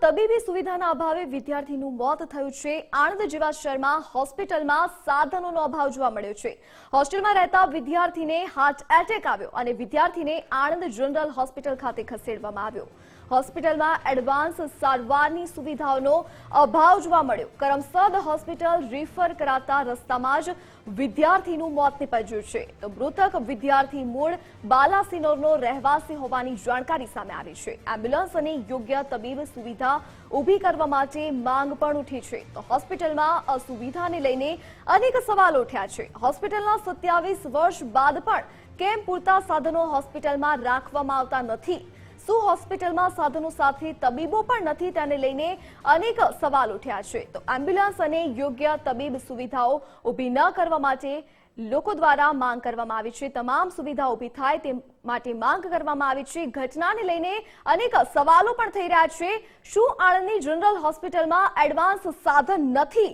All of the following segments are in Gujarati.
તબીબી સુવિધાના અભાવે વિદ્યાર્થીનું મોત થયું છે। આણંદ જેવા શહેરમાં હોસ્પિટલમાં સાધનોનો અભાવ જોવા મળ્યો છે। હોસ્ટેલમાં રહેતા વિદ્યાર્થીને હાર્ટ એટેક આવ્યો અને વિદ્યાર્થીને આણંદ જનરલ હોસ્પિટલ ખાતે ખસેડવામાં આવ્યો। હોસ્પિટલમાં એડવાન્સ સારવારની સુવિધાઓનો અભાવ જોવા મળ્યો। કરમસદ હોસ્પિટલ રેફર કરાતા રસ્તામાં જ વિદ્યાર્થીનું મોત નીપજ્યું છે। તો મૃતક વિદ્યાર્થી મૂળ બાલાસિનોરનો રહેવાસી હોવાની જાણકારી સામે આવી છે। એમ્બ્યુલન્સ અને યોગ્ય તબીબ સુવિધા ઊભી કરવા માટે માંગ પણ ઉઠી છે। તો હોસ્પિટલમાં અસુવિધાને લઈને અનેક સવાલો ઉઠ્યા છે। હોસ્પિટલના 27 વર્ષ બાદ પણ કેમ પૂરતા સાધનો હોસ્પિટલમાં રાખવામાં આવતા નથી? શું હોસ્પિટલમાં સાધનો સાથે તબીબો પણ નથી? તેને લઈને અનેક સવાલ ઉઠ્યા છે। તો એમ્બ્યુલન્સ અને યોગ્ય તબીબ સુવિધાઓ ઊભી ન કરવા માટે લોકો દ્વારા માંગ કરવામાં આવી છે। તમામ સુવિધા ઊભી થાય તે માટે માંગ કરવામાં આવી છે। ઘટનાને લઈને અનેક સવાલો પણ થઈ રહ્યા છે। શું આણંદની જનરલ હોસ્પિટલમાં એડવાન્સ સાધન નથી?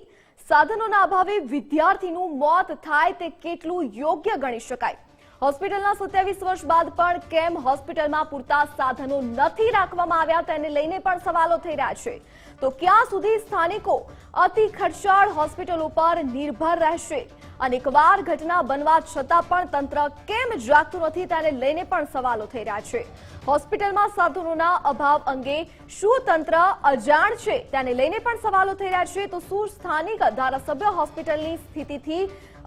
સાધનોના અભાવે વિદ્યાર્થીનું મોત થાય તે કેટલું યોગ્ય ગણી શકાય? હોસ્પિટલના 27 વર્ષ બાદ પણ કેમ હોસ્પિટલમાં પૂરતા સાધનો નથી રાખવામાં આવ્યા? તેને લઈને પણ સવાલો થઈ રહ્યા છે। તો ક્યાં સુધી સ્થાનિકો અતિ ખર્ચાળ હોસ્પિટલો પર નિર્ભર રહેશે? અનેકવાર ઘટના બનવા છતાં પણ તંત્ર કેમ જાગતું નથી? તેને લઈને પણ સવાલો થઈ રહ્યા છે। હોસ્પિટલમાં સાધનોના અભાવ અંગે શું તંત્ર અજાણ છે? તેને લઈને પણ સવાલો થઈ રહ્યા છે। તો શું સ્થાનિક ધારાસભ્ય હોસ્પિટલની સ્થિતિથી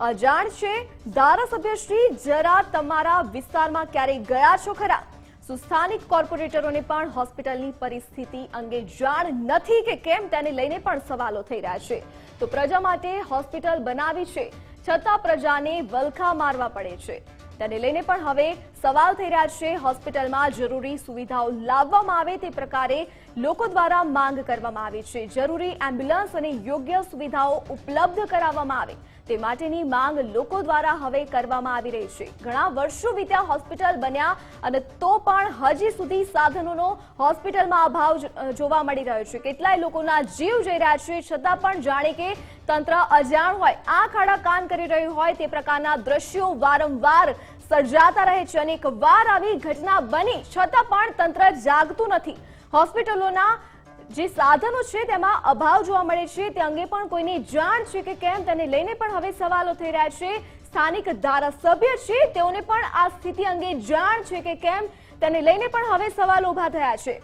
અજાણ છે? ધારાસભ્યશ્રી, જરા તમારા વિસ્તારમાં ક્યારેય ગયા છો ખરા? શું સ્થાનિક કોર્પોરેટરોને પણ હોસ્પિટલની પરિસ્થિતિ અંગે જાણ નથી કે કેમ? તેને લઈને પણ સવાલો થઈ રહ્યા છે। તો પ્રજા માટે હોસ્પિટલ બનાવી છે છતાં પ્રજાને વલખા મારવા પડે છે। તેને લઈને પણ હવે સવાલ થઈ રહ્યા છે। હોસ્પિટલમાં જરૂરી સુવિધાઓ લાવવામાં આવે તે પ્રકારે લોકો દ્વારા માંગ કરવામાં આવી છે। જરૂરી એમ્બ્યુલન્સ અને યોગ્ય સુવિધાઓ ઉપલબ્ધ કરાવવામાં આવે તે માટેની માંગ લોકો દ્વારા હવે કરવામાં આવી રહી છે। ઘણા વર્ષો વીત્યા હોસ્પિટલ બન્યા અને તો પણ હજી સુધી સાધનોનો હોસ્પિટલમાં અભાવ જોવા મળી રહ્યો છે। કેટલાય લોકોના જીવ જઈ રહ્યા છે છતાં પણ જાણે કે તંત્ર અજાણ હોય, આંખ આડા કાન કરી રહ્યું હોય તે પ્રકારના દ્રશ્યો વારંવાર સર્જાતા રહે છે। અનેક વાર આવી ઘટના બની છતાં પણ તંત્ર જાગતું નથી। હોસ્પિટલોના જે સાધનો છે તેમાં અભાવ જોવા મળે છે તે અંગે પણ કોઈને જાણ છે કે કેમ? તેને લઈને પણ હવે સવાલો થઈ રહ્યા છે। સ્થાનિક ધારાસભ્ય છે તેઓને પણ આ સ્થિતિ અંગે જાણ છે કે કેમ? તેને લઈને પણ હવે સવાલો ઉભા થયા છે।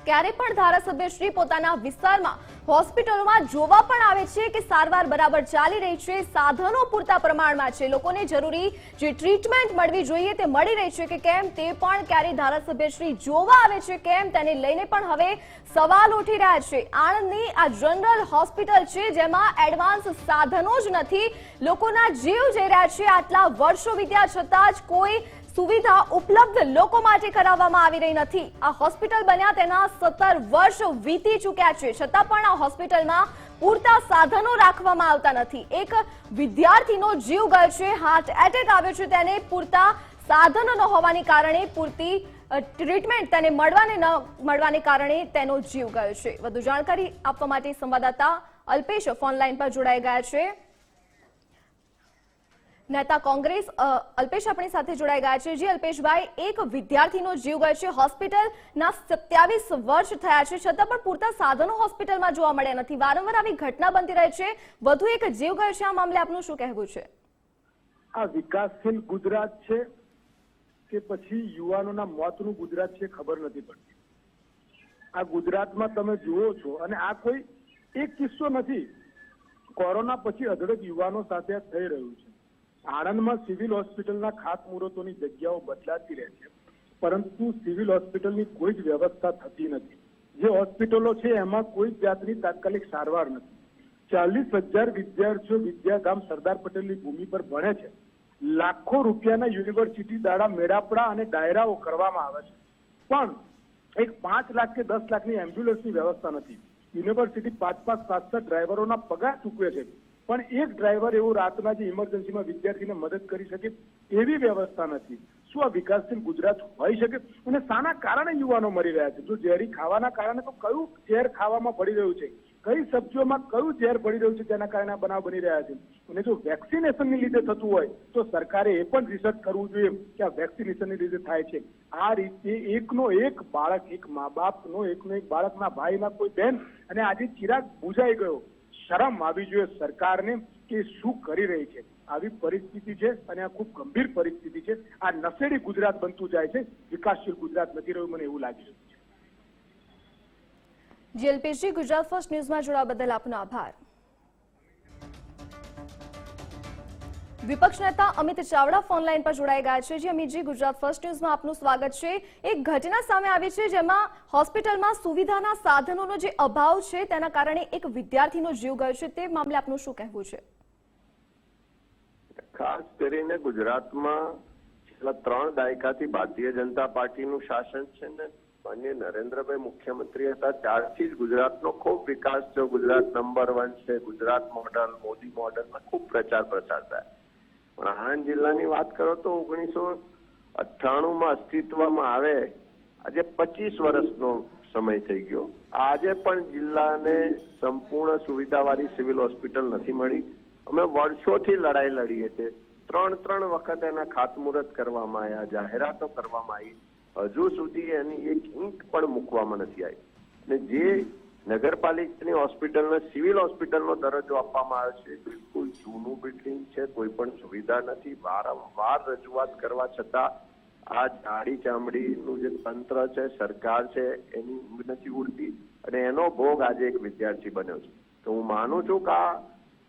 ક્યારે પણ ધારાસભ્યશ્રી પોતાના વિસ્તારમાં હોસ્પિટલોમાં જોવા પણ આવે છે કે સારવાર બરાબર ચાલી રહી છે, સાધનો પૂરતા પ્રમાણમાં છે, લોકોને જરૂરી જે ટ્રીટમેન્ટ મળવી જોઈએ તે મળી રહી છે કે કેમ? તે પણ ક્યારે ધારાસભ્યશ્રી જોવા આવે છે કેમ? તેને લઈને પણ હવે સવાલ ઉઠી રહ્યા છે। આણંદની આ જનરલ હોસ્પિટલ છે જેમાં એડવાન્સ સાધનો જ નથી, લોકોના જીવ જઈ રહ્યા છે। આટલા વર્ષો વીત્યા છતાં જ કોઈ સુવિધા ઉપલબ્ધ લોકો માટે કરાવવામાં આવી રહી નથી। આ હોસ્પિટલ બન્યા તેના 17 વર્ષ વીતી ચૂક્યા છે છતાં પણ આ હોસ્પિટલમાં પૂરતા સાધનો રાખવામાં આવતા નથી। એક વિદ્યાર્થીનો જીવ ગયો છે, હાર્ટ એટેક આવ્યો છે, તેને પૂરતા સાધનો ન હોવાને કારણે પૂરતી ટ્રીટમેન્ટ તેને મળવાને કારણે તેનો જીવ ગયો છે। વધુ જાણકારી આપવા માટે સંવાદદાતા અલ્પેશ ફોનલાઈન પર જોડાઈ ગયા છે। નેતા કોંગ્રેસ અલ્પેશ આપણી સાથે જોડાઈ ગયા છે। જી અલ્પેશભાઈ, એક વિદ્યાર્થીનો જીવ ગયો છે, હોસ્પિટલના 27 વર્ષ થયા છે છતાં પણ પૂરતા સાધનો હોસ્પિટલમાં જોવા મળ્યા નથી। વારંવાર આવી ઘટના બનતી રહે છે, વધુ એક જીવ ગયો છે, આ મામલે આપનું શું કહેવું છે? આ વિકાસશીલ ગુજરાત છે કે પછી યુવાનોના મોતનું ગુજરાત છે ખબર નથી પડતી। આ ગુજરાતમાં તમે જુઓ છો અને આ કોઈ એક કિસ્સો નથી, કોરોના પછી અઢળક યુવાનો સાથે થઈ રહ્યું છે। આણંદમાં સિવિલ હોસ્પિટલના ખાતમુહૂર્તોની જગ્યાઓ બદલાતી રહે છે પરંતુ સિવિલ હોસ્પિટલની કોઈ જ વ્યવસ્થા થતી નથી। જે હોસ્પિટલો છે એમાં કોઈ જાતની તાત્કાલિક સારવાર નથી। 40,000 વિદ્યાર્થીઓ વિદ્યાધામ સરદાર પટેલની ભૂમિ પર ભણે છે। લાખો રૂપિયાના યુનિવર્સિટી દાડા મેળાપડા અને ડાયરાઓ કરવામાં આવે છે પણ એક 5 લાખ કે 10 લાખની એમ્બ્યુલન્સની વ્યવસ્થા નથી। યુનિવર્સિટી 5-5, 7-7 ડ્રાઈવરોના પગાર ચૂકવે છે પણ એક ડ્રાઈવર એવો રાતના જે ઇમરજન્સીમાં વિદ્યાર્થીને મદદ કરી શકે એવી વ્યવસ્થા નથી। શું આ વિકાસશીલ ગુજરાત હોઈ શકે? અને શાના કારણે યુવાનો મરી રહ્યા છે? જો ઝેરી ખાવાના કારણે, તો કયું ઝેર ખાવામાં પડી રહ્યું છે, કઈ સબ્જીઓમાં કયું ઝેર પડી રહ્યું છે જેના કારણે આ બનાવ બની રહ્યા છે? અને જો વેક્સિનેશનની લીધે થતું હોય તો સરકારે એ પણ રિસર્ચ કરવું જોઈએ કે આ વેક્સિનેશનની લીધે થાય છે. આ રીતે એકનો એક બાળક, એક મા બાપનો એકનો એક બાળકના ભાઈના કોઈ બહેન, અને આજે ચિરાગ બુઝાઈ ગયો. શરમ આવી જોઈએ સરકારને કે શું કરી રહી છે. આવી પરિસ્થિતિ છે અને આ ખૂબ ગંભીર પરિસ્થિતિ છે. આ નશેડી ગુજરાત બનતું જાય છે, વિકાસશીલ ગુજરાત નથી રહ્યું, મને એવું લાગી રહ્યું છે. જીએલપીસી ગુજરાત ફર્સ્ટ ન્યૂઝમાં જોડાવા બદલ આપનો આભાર. વિપક્ષ નેતા અમિત ચાવડા ફોનલાઈન પર જોડાઈ ગયા છે. જી અમિતજી, ગુજરાત ફર્સ્ટ ન્યૂઝમાં આપનું સ્વાગત છે. એક ઘટના સામે આવી છે જેમાં હોસ્પિટલમાં સુવિધાના સાધનોનો જે અભાવ છે તેના કારણે એક વિદ્યાર્થીનો જીવ ગયો છે. તે મામલે આપનું શું કહેવું છે? ખાસ કરીને ગુજરાતમાં છેલ્લા 3 દાયકાથી ભારતીય જનતા પાર્ટીનું શાસન છે ને માનનીય નરેન્દ્રભાઈ મુખ્યમંત્રી હતા ત્યારથી જ ગુજરાતનો ખૂબ વિકાસ થયો. ગુજરાત નંબર 1 છે. ગુજરાત મોડલ, મોદી મોડલમાં ખૂબ પ્રચાર થાય. પણ આણંદ જિલ્લાની વાત કરો તો 1998માં અસ્તિત્વમાં આવે, આજે 25 વર્ષનો સમય થઈ ગયો. આજે પણ જિલ્લાને સંપૂર્ણ સુવિધાવાળી સિવિલ હોસ્પિટલ નથી મળી. અમે વર્ષોથી લડાઈ લડીએ છીએ. 3 વખત એના ખાતમુહૂર્ત કરવામાં આવ્યા, જાહેરાતો કરવામાં આવી, હજુ સુધી એની એક ઈંટ પણ મૂકવામાં નથી આવી. અને જે નગરપાલિકાની હોસ્પિટલને સિવિલ હોસ્પિટલનો દરજ્જો આપવામાં આવે છે, બિલકુલ જૂનું બિલ્ડિંગ છે, કોઈ પણ સુવિધા નથી. વારંવાર રજૂઆત કરવા છતાં આ જાડી ચામડીનું જે તંત્ર છે, સરકાર છે, એની ઊંઘ નથી ઉડતી અને એનો ભોગ આજે એક વિદ્યાર્થી બન્યો છે. તો હું માનું છું કે આ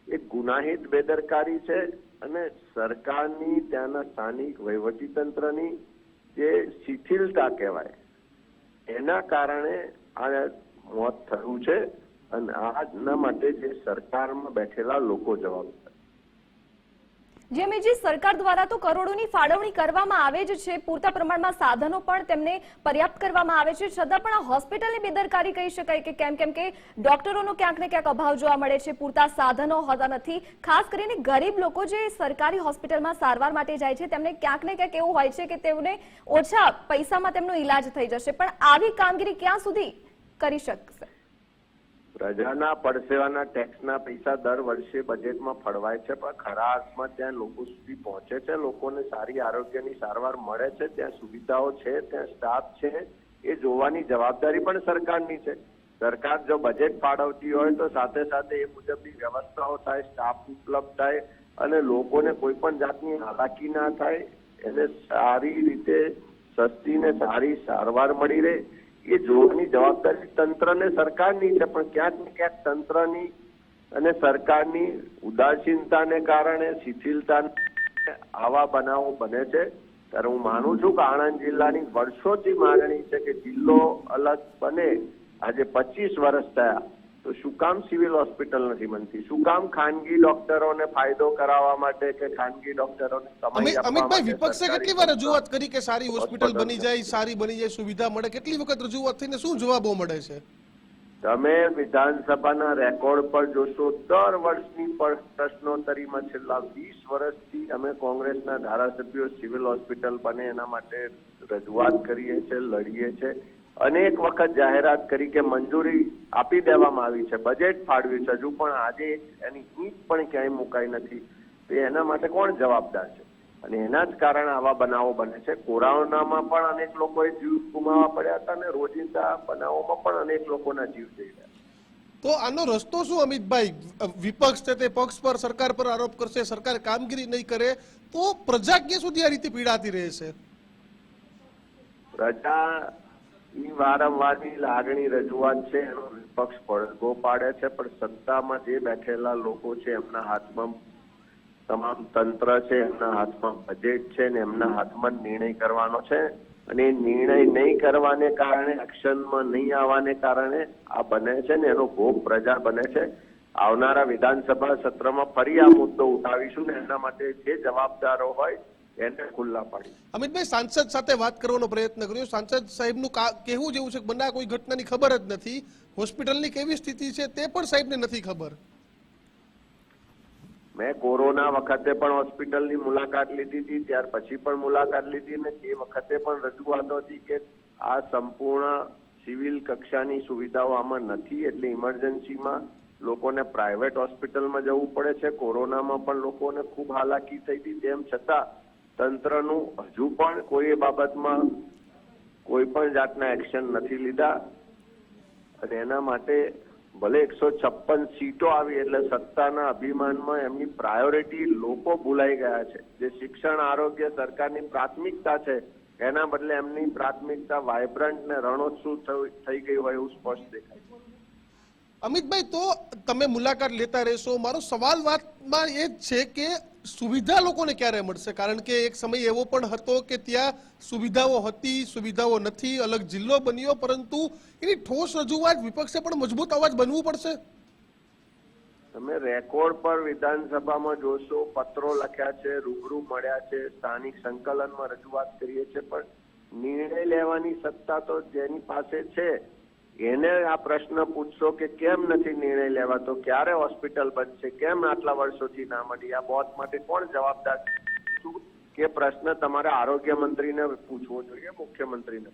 એક ગુનાહિત બેદરકારી છે અને સરકારની, ત્યાંના સ્થાનિક વહીવટીતંત્રની જે શિથિલતા કહેવાય, એના કારણે આ મોત થયું છે. અને આના માટે જે સરકારમાં બેઠેલા લોકો જવાબદાર. જેમજી, સરકાર દ્વારા તો કરોડોની ફાળવણી કરવામાં આવે જ છે, પૂરતા પ્રમાણમાં સાધનો પણ તેમને પર્યાપ્ત કરવામાં આવે છે, છતાં પણ આ હોસ્પિટલની બેદરકારી કહી શકાય કે કેમ કે ડોક્ટરોનો ક્યાંક ને ક્યાંક અભાવ જોવા મળે છે, પૂરતા સાધનો હોતા નથી. ખાસ કરીને ગરીબ લોકો જે સરકારી હોસ્પિટલમાં સારવાર માટે જાય છે તેમને ક્યાંક ને ક્યાંક એવું હોય છે કે તેઓને ઓછા પૈસામાં તેમનો ઈલાજ થઈ જશે, પણ આવી કામગીરી ક્યાં સુધી કરી શકશે? પ્રજાના પરસેવાના ટેક્સના પૈસા દર વર્ષે બજેટમાં ફળવાય છે, પણ ખરા અર્થમાં ત્યાં લોકો સુધી પહોંચે છે, લોકોને સારી આરોગ્યની સારવાર મળે છે, ત્યાં સુવિધાઓ છે, ત્યાં સ્ટાફ છે, એ જોવાની જવાબદારી પણ સરકારની છે. સરકાર જો બજેટ ફાળવતી હોય તો સાથે સાથે એ મુજબની વ્યવસ્થાઓ થાય, સ્ટાફ ઉપલબ્ધ થાય અને લોકોને કોઈ પણ જાતની હાલાકી ના થાય, એને સારી રીતે સસ્તી ને સારી સારવાર મળી રહે, એ જોવાની જવાબદારી તંત્રને સરકારની છે. પણ ક્યાંક ને ક્યાંક તંત્રની અને સરકારની ઉદાસીનતાને કારણે, શિથિલતાને આવા બનાવો બને છે. ત્યારે હું માનું છું કે આણંદ જિલ્લાની વર્ષોથી માંગણી છે કે જિલ્લો અલગ બને. આજે 25 વર્ષ થયા તો શું કામ સિવિલ હોસ્પિટલ નથી બનતી? શું કામ ખાનગી ડોક્ટરોને ફાયદો કરાવવા માટે કે ખાનગી ડોક્ટરોને કમાઈ આપવા અમિતભાઈ, માટે વિપક્ષે કેટલી વાર રજૂઆત કરી કે સારી હોસ્પિટલ બની જાય, સારી બની જાય, સુવિધા મળે? કેટલી વખત રજૂઆત થઈને શું જવાબો મળે છે? તમે વિધાનસભાના રેકોર્ડ પર જોશો, દર વર્ષની પ્રશ્નોત્તરીમાં છેલ્લા 20 વર્ષથી અમે કોંગ્રેસના ધારાસભ્યો સિવિલ હોસ્પિટલ બને એના માટે રજૂઆત કરીએ છીએ, લડીએ છીએ. અનેક વખત જાહેરાત કરી કે મંજૂરી આપી દેવામાં આવી છે, બજેટ ફાળવ્યું છે, હજુ પણ આજે એની ઈંટ પણ ક્યાંય મુકાઈ નથી. તો એના માટે કોણ જવાબદાર છે? અને એના જ કારણે આવા બનાવો બને છે. કોરોનામાં પણ અનેક લોકોએ જીવ ગુમાવવા પડ્યા હતા અને રોજિંદા બનાવોમાં પણ અનેક લોકોના જીવ જઈ રહ્યા. તો આનો રસ્તો શું અમિતભાઈ? વિપક્ષ છે તે પક્ષ પર, સરકાર પર આરોપ કરશે, સરકાર કામગીરી નહીં કરે તો પ્રજા ક્યાં સુધી આ રીતે પીડાતી રહેશે? પ્રજા ઈ વારંવારની લાગણી રજૂઆત છે, એનો વિપક્ષ પડઘો પાડે છે, પણ સત્તામાં જે બેઠેલા લોકો છે એમના હાથમાં તમામ તંત્ર છે, એમના હાથમાં બજેટ છે ને એમના હાથમાં નિર્ણય કરવાનો છે. અને એ નિર્ણય નહીં કરવાને કારણે, એક્શનમાં નહીં આવવાને કારણે આ બને છે ને એનો ભોગ પ્રજા બને છે. આવનારા વિધાનસભા સત્રમાં ફરી આ મુદ્દો ઉઠાવીશું ને એના માટે જે જવાબદારો હોય એને ખુલ્લા પાડી. અમિતભાઈ, સાંસદ સાથે વાત કરવાનો પ્રયત્ન કર્યો. સાંસદ સાહેબનું કહેવું જેવું છે કે મને કોઈ ઘટનાની ખબર જ નથી, હોસ્પિટલની કેવી સ્થિતિ છે તે પણ સાહેબને નથી ખબર. મેં કોરોના વખતે પણ હોસ્પિટલની મુલાકાત લીધી હતી, ત્યાર પછી પણ મુલાકાત લીધી ને તે વખતે પણ રજૂઆતો હતી કે આ સંપૂર્ણ સિવિલ કક્ષાની સુવિધાઓ આમાં નથી, એટલે ઇમરજન્સીમાં લોકોને પ્રાઇવેટ હોસ્પિટલમાં જવું પડે છે. કોરોનામાં પણ લોકોને ખૂબ હાલાકી થઈ હતી, તેમ છતાં તંત્રનું હજુ પણ કોઈ બાબતમાં કોઈ પણ જાતના એક્શન નથી લીધા. અને એના માટે ભલે 156 સીટો આવી એટલે સત્તાના અભિમાનમાં એમની પ્રાયોરિટી લોકો ભૂલાઈ ગયા છે. જે શિક્ષણ, આરોગ્ય સરકારની પ્રાથમિકતા છે એના બદલે એમની પ્રાથમિકતા વાઇબ્રન્ટ ને રણોત્સવ થઈ ગઈ હોય એવું સ્પષ્ટ દેખાય. અમિતભાઈ, તો તમે મુલાકાત લેતા રહેશો. મારો સવાલ વાતમાં એ જ છે કે સુવિધા લોકોને ક્યારે મળશે? કારણ કે એક સમય એવો પણ હતો કે ત્યાં સુવિધાઓ હતી, સુવિધાઓ નથી, અલગ જિલ્લો બન્યો, પરંતુ એની ઠોસ રજૂઆત વિપક્ષે પણ મજબૂત અવાજ બનવું પડશે. તમે રેકોર્ડ પર વિધાનસભામાં જોશો, પત્રો લખ્યા છે, રૂબરૂ મળ્યા છે, સ્થાનિક સંકલનમાં રજૂઆત કરીએ છીએ, પણ નિર્ણય લેવાની સત્તા તો જેની પાસે છે એને આ પ્રશ્ન પૂછશો કે કેમ નથી નિર્ણય લેવાતો, ક્યારે હોસ્પિટલ બનશે, કેમ આટલા વર્ષોથી ના મળી, આ બાબત માટે કોણ જવાબદાર કે પ્રશ્ન તમારે આરોગ્ય મંત્રીને પૂછવો જોઈએ, મુખ્યમંત્રીને.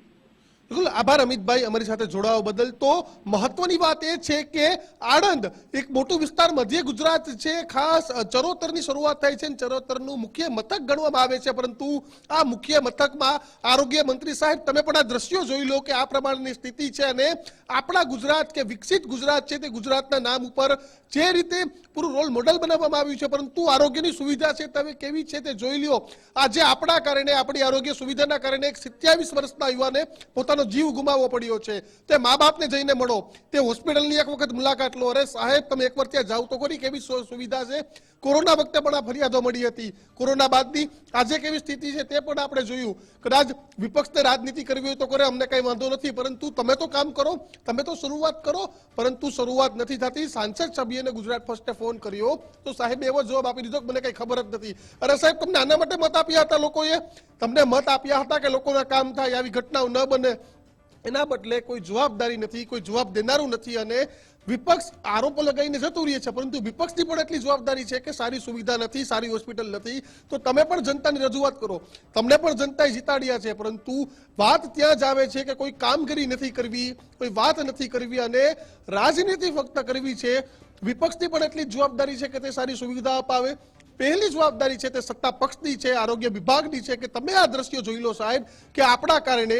બિલકુલ આભાર અમિતભાઈ અમારી સાથે જોડાવા બદલ. તો મહત્વની વાત એ છે કે આણંદ એક મોટું વિસ્તાર મધ્ય ગુજરાત છે, ખાસ ચરોતરની શરૂઆત થાય છે, ચરોતરનું મુખ્ય મથક ગણવામાં આવે છે, પરંતુ આ મુખ્ય મથકમાં આરોગ્ય મંત્રી સાહેબ તમે પણ આ દ્રશ્યો જોઈ લો કે આ પ્રમાણની સ્થિતિ છે. અને આપણા ગુજરાત કે વિકસિત ગુજરાત છે તે ગુજરાતના નામ ઉપર જે રીતે પૂરું રોલ મોડેલ બનાવવામાં આવ્યું છે, પરંતુ આરોગ્યની સુવિધા છે તમે કેવી છે તે જોઈ લ્યો. આજે આપણા કારણે, આપણી આરોગ્ય સુવિધાના કારણે એક 27 વર્ષના યુવાને પોતાનો જીવ ગુમાવવો પડ્યો છે. તે મા બાપને જઈને મળો, તે હોસ્પિટલની એક વખત મુલાકાત લો. અરે સાહેબ, તમે એકવાર ત્યાં જાવ તો ખરી, કેવી સુવિધા છે. કોરોના વખતે પણ આ ફરિયાદો મળી હતી, કોરોના બાદની આજે કેવી સ્થિતિ છે તે પણ આપણે જોયું. કદાચ વિપક્ષને રાજનીતિ કરવી હોય તો કરે, અમને કઈ વાંધો નથી, પરંતુ તમે તો કામ કરો, તમે તો શરૂઆત કરો, પરંતુ શરૂઆત નથી થતી. સાંસદ સભ્યને ગુજરાત ફર્સ્ટે ફોન કર્યો તો સાહેબે એવો જવાબ આપી દીધો કે મને કઈ ખબર જ નથી. અરે સાહેબ, તમને આના માટે મત આપ્યા હતા લોકોએ? તમને મત આપ્યા હતા કે લોકોના કામ થાય, આવી ઘટનાઓ ન બને? એના બદલે કોઈ જવાબદારી નથી, કોઈ જવાબ દેનારું નથી. અને વિપક્ષ આરોપો લગાવીને જતું રહે છે, પરંતુ વિપક્ષની પણ એટલી જવાબદારી છે કે સારી સુવિધા નથી, સારી હોસ્પિટલ નથી. તો તમે પણ જનતાની રજૂઆત કરો, તમને પણ જનતાએ જીતાડ્યા છે, પરંતુ વાત ત્યાં જ આવે છે કે કોઈ કામગીરી નથી કરવી, કોઈ વાત નથી કરવી અને રાજનીતિ ફક્ત કરવી છે. વિપક્ષની પણ એટલી જવાબદારી છે કે તે સારી સુવિધા અપાવે. પહેલી જવાબદારી છે તે સત્તા પક્ષની છે, આરોગ્ય વિભાગની છે કે તમે આ દ્રશ્યો જોઈ લો સાહેબ, કે આપણા કારણે,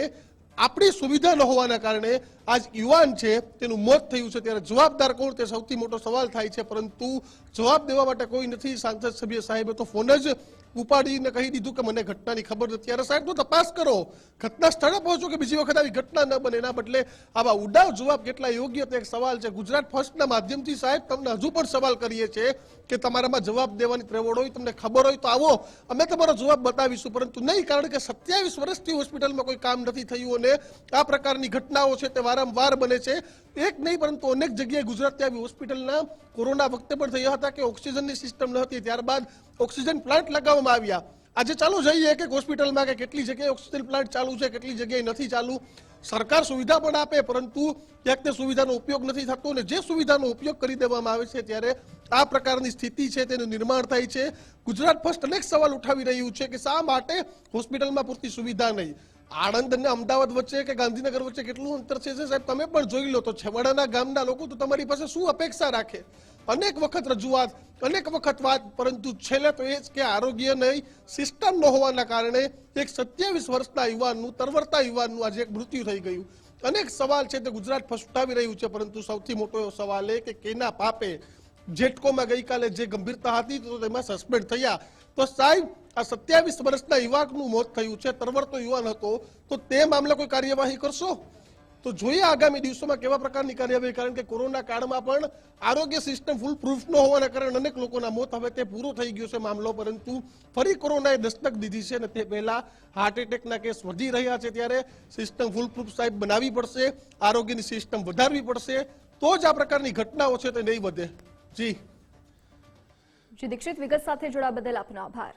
આપણી સુવિધા ન હોવાના કારણે આજ યુવાન છે તેનું મોત થયું છે. ત્યારે જવાબદાર કોણ તે સૌથી મોટો સવાલ થાય છે, પરંતુ જવાબ દેવા માટે કોઈ નથી. સાંસદ સભ્ય સાહેબે તો ફોન જ ઉપાડીને કહી દીધું કે મને ઘટનાની ખબર નથી. ત્યારે સાહેબ તો તપાસ કરો, ઘટના સ્થળે પહોંચો કે બીજી વખત આવી ઘટના ન બને. એના બદલે આવા ઉડાવ જવાબ કેટલા યોગ્ય તે એક સવાલ છે. ગુજરાત ફર્સ્ટના માધ્યમથી સાહેબ તમને હજુ પણ સવાલ કરીએ છીએ કે તમારામાં જવાબ દેવાની ત્રેવડ હોય, તમને ખબર હોય તો આવો, અમે તમારો જવાબ બતાવીશું, પરંતુ નહીં. કારણ કે 27 વર્ષથી હોસ્પિટલમાં કોઈ કામ નથી થયું અને આ પ્રકારની ઘટનાઓ છે તે વારંવાર બને છે. એક નહીં પરંતુ અનેક જગ્યાએ ગુજરાતની આવી હોસ્પિટલના કોરોના વખતે પણ થયા હતા કે ઓક્સિજનની સિસ્ટમ ન હતી, ત્યારબાદ ઓક્સિજન પ્લાન્ટ લગાવવામાં આવ્યા. આજે ચાલુ જઈએ કે હોસ્પિટલમાં કે કેટલી જગ્યાએ ઓક્સિજન પ્લાન્ટ ચાલુ છે, કેટલી જગ્યાએ નથી ચાલુ. સરકાર સુવિધા પણ આપે, પરંતુ ક્યાંક તે સુવિધાનો ઉપયોગ નથી થતો અને જે સુવિધાનો ઉપયોગ કરી દેવામાં આવે છે ત્યારે આ પ્રકારની સ્થિતિ છે તેનું નિર્માણ થાય છે. ગુજરાત ફર્સ્ટ અનેક સવાલ ઉઠાવી રહ્યું છે કે શા માટે હોસ્પિટલમાં પૂરતી સુવિધા નહીં. આણંદ અને અમદાવાદ વચ્ચે કે ગાંધીનગર વચ્ચે કેટલું અંતર છે સાહેબ, તમે પણ જોઈ લો. તો છેવાડાના ગામના લોકો તો તમારી પાસે શું અપેક્ષા રાખે? અનેક વખત રજૂઆત, અનેક વખત વાત, પરંતુ છેલ્લે તો એ જ કે આરોગ્ય નહીં, સિસ્ટમ ન હોવાના કારણે એક 27 વર્ષના યુવાનનું, તરવરતા યુવાનનું આજે એક મૃત્યુ થઈ ગયું. અનેક સવાલ છે તે ગુજરાત ફર્સ્ટ ઉઠાવી રહ્યું છે, પરંતુ સૌથી મોટો એવો સવાલ એ કે કેના પાપે જેટકોમાં ગઈકાલે જે ગંભીરતા હતી તો તેમાં સસ્પેન્ડ થયા. તો સાહેબ, આ 27 વર્ષના યુવકનું મોત થયું છે, તરવરતો યુવાન હતો, તો તે મામલે કોઈ કાર્યવાહી કરશો? તો જોઈએ આગામી દિવસોમાં કેવા પ્રકારની કાર્યવાહી. કારણ કે કોરોના કાળમાં પણ આરોગ્ય સિસ્ટમ ફૂલ પ્રૂફ ન હોવાના કારણે અનેક લોકોના મોત, હવે તે પૂરો થઈ ગયો છે મામલો, પરંતુ ફરી કોરોનાએ દસ્તક દીધી છે અને તે પહેલા હાર્ટ એટેકના કેસ વધી રહ્યા છે. ત્યારે સિસ્ટમ ફૂલ પ્રૂફ સાહેબ બનાવવી પડશે, આરોગ્યની સિસ્ટમ વધારવી પડશે, તો જ આ પ્રકારની ઘટનાઓ છે તે નહીં વધે. જી દીક્ષિત, વિગત સાથે જોડાવા બદલ આપનો આભાર.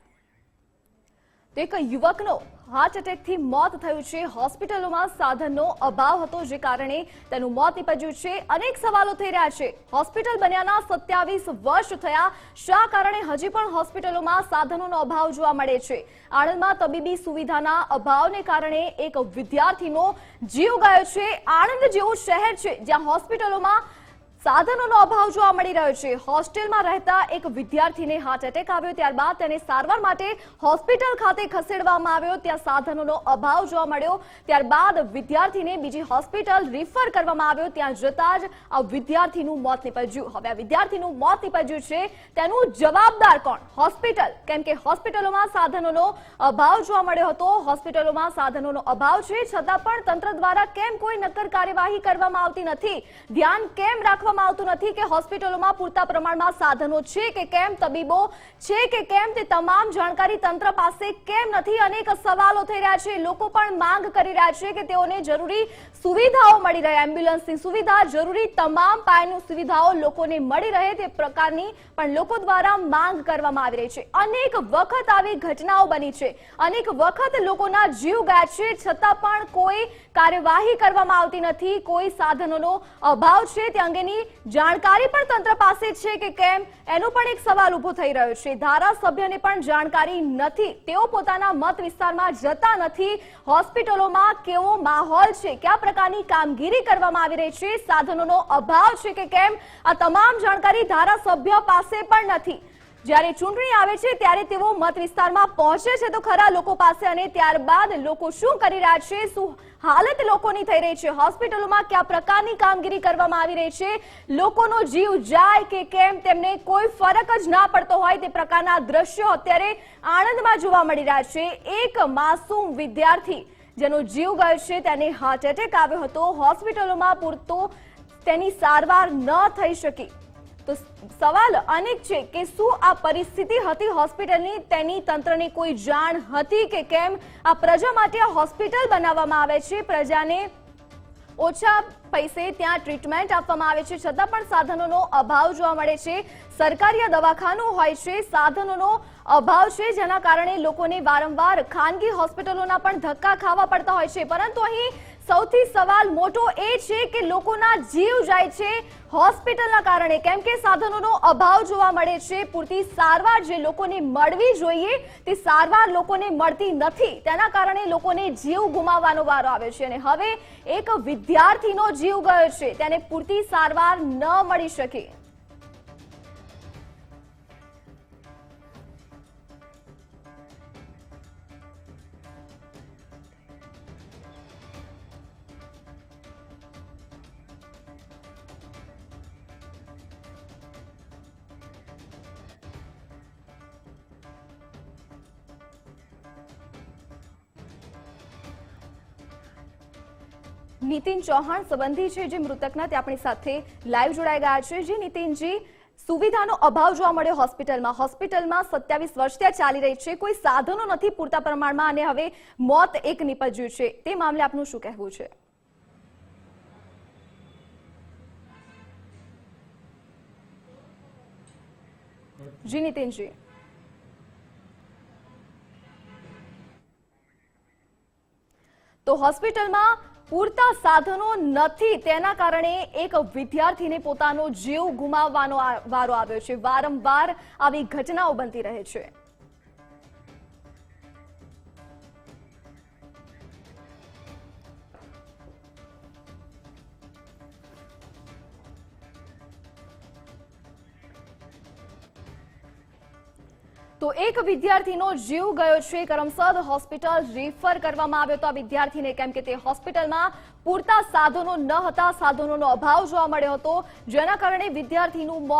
તો એક યુવકનો હાર્ટ એટેકથી મોત થયું છે. હોસ્પિટલોમાં સાધનનો અભાવ હતો, જે કારણે તેનું મોત નીપજ્યું છે. અનેક સવાલો થઈ રહ્યા છે. હોસ્પિટલ બન્યાના 27 વર્ષ થયા, શા કારણે હજી પણ હોસ્પિટલોમાં સાધનોનો અભાવ જોવા મળે છે? આણંદમાં તબીબી સુવિધાના અભાવને કારણે એક વિદ્યાર્થીનો જીવ ગયો છે. આણંદ જેવું શહેર છે જ્યાં હોસ્પિટલોમાં સાધનોનો અભાવ જોવા મળી રહ્યો છે. હોસ્ટેલમાં રહેતા એક વિદ્યાર્થીને હાર્ટ એટેક આવ્યો, ત્યારબાદ તેને સારવાર માટે હોસ્પિટલ ખાતે ખસેડવામાં આવ્યો. ત્યાં સાધનોનો અભાવ જોવા મળ્યો. ત્યારબાદ વિદ્યાર્થીને બીજી હોસ્પિટલ રિફર કરવામાં આવ્યો. ત્યાં જતા જ આ વિદ્યાર્થીનું મોત નીપજ્યું. હવે આ વિદ્યાર્થીનું મોત નીપજ્યું છે, તેનું જવાબદાર કોણ? હોસ્પિટલ. કેમ કે હોસ્પિટલોમાં સાધનોનો અભાવ જોવા મળ્યો હતો. હોસ્પિટલોમાં સાધનોનો અભાવ છે, છતાં પણ તંત્ર દ્વારા કેમ કોઈ નક્કર કાર્યવાહી કરવામાં આવતી નથી? ધ્યાન કેમ રાખવા આવતું નથી કે હોસ્પિટલોમાં પૂરતા પ્રમાણમાં સાધનો છે કે કેમ, તબીબો છે કે કેમ, તે તમામ જાણકારી તંત્ર પાસે કેમ નથી? અનેક સવાલો થઈ રહ્યા છે. લોકો પણ માંગ કરી રહ્યા છે કે તેઓને જરૂરી સુવિધાઓ મળી રહે, એમ્બ્યુલન્સની સુવિધા, જરૂરી તમામ પાયાની સુવિધાઓ લોકોને મળી રહે, તે પ્રકારની પણ લોકો દ્વારા માંગ કરવામાં આવી રહી છે. અનેક વખત આવી ઘટનાઓ બની છે, અનેક વખત લોકોના જીવ ગયા છે, છતાં પણ કોઈ કાર્યવાહી કરવામાં આવતી નથી. કોઈ સાધનોનો અભાવ છે તે અંગેની જાણકારી પણ તંત્ર પાસે છે કે કેમ, એનો પણ એક સવાલ ઉભો થઈ રહ્યો છે. ધારાસભ્યને પણ જાણકારી નથી, તેઓ પોતાના મત વિસ્તારમાં જતા નથી. હોસ્પિટલોમાં કેવો માહોલ છે, કયા પ્રકારની કામગીરી કરવામાં આવી રહી છે, સાધનોનો અભાવ છે કે કેમ, આ તમામ જાણકારી ધારાસભ્ય પાસે પણ નથી. જ્યારે ચૂંટણી આવે છે ત્યારે તેઓ મત વિસ્તારમાં પહોંચે છે તો ખરા લોકો પાસે, અને ત્યારબાદ લોકો શું કરી રહ્યા છે, શું હાલત લોકોની થઈ રહી છે, હોસ્પિટલોમાં કયા પ્રકારની કામગીરી કરવામાં આવી રહી છે, લોકોનો જીવ જાય કે કેમ, તેમને કોઈ ફરક જ ના પડતો હોય, તે પ્રકારના દ્રશ્યો અત્યારે આણંદમાં જોવા મળી રહ્યા છે. એક માસૂમ વિદ્યાર્થી જેનો જીવ ગયો છે, તેને હાર્ટ એટેક આવ્યો હતો. હોસ્પિટલોમાં પૂરતો તેની સારવાર ન થઈ શકી. તો સવાલ અનેક છે કે શું આ પરિસ્થિતિ હતી હોસ્પિટલની, તેની તંત્રને કોઈ જાણ હતી કે કેમ? આ પ્રજા માટે આ હોસ્પિટલ બનાવવામાં આવે છે, પ્રજાને ઓછા પૈસે ત્યાં ટ્રીટમેન્ટ આપવામાં આવે છે, છતાં પણ સાધનોનો અભાવ જોવા મળે છે. સરકારી દવાખાનું હોય છે, સાધનોનો અભાવ છે, જેના કારણે લોકોને વારંવાર ખાનગી હોસ્પિટલોના પણ ધક્કા ખાવા પડતા હોય છે. પરંતુ અહીં સૌથી સવાલ મોટો એ છે કે લોકોના જીવ જાય છે હોસ્પિટલના કારણે, કેમ કે સાધનોનો અભાવ જોવા મળે છે. પૂરતી સારવાર જે લોકોને મળવી જોઈએ તે સારવાર લોકોને મળતી નથી. તેના કારણે લોકોને જીવ ગુમાવવાનો વારો આવે છે. અને હવે એક વિદ્યાર્થીનો જીવ ગયો છે, તેને પૂરતી સારવાર ન મળી શકે. નીતિન ચૌહાણ સંબંધી છે જે મૃતકના, તે આપણી સાથે લાઈવ જોડાઈ ગયા છે. જે નીતિનજી, સુવિધાનો અભાવ જોવા મળ્યો હોસ્પિટલમાં. હોસ્પિટલમાં 27 વર્ષ ત્યાં ચાલી રહી છે, કોઈ સાધનો નથી પૂરતા પ્રમાણમાં, અને હવે મોત એક નીપજ્યું છે. તે મામલે આપનું શું કહેવું છે? જી નીતિનજી. તો હોસ્પિટલમાં પૂરતા સાધનો નથી, તેના કારણે એક વિદ્યાર્થીને પોતાનો જીવ ગુમાવવાનો વારો આવ્યો છે. વારંવાર આવી ઘટનાઓ બનતી રહે છે. તો એક વિદ્યાર્થીનો જીવ ગયો છે, કરમસદ હોસ્પિટલ રિફર કરવામાં આવ્યો હતો આ વિદ્યાર્થીને, કેમ કે તે હોસ્પિટલમાં પૂરતા સાધનો ન હતા, સાધનોનો અભાવ જોવા મળ્યો હતો, જેના કારણે વિદ્યાર્થીનું મોત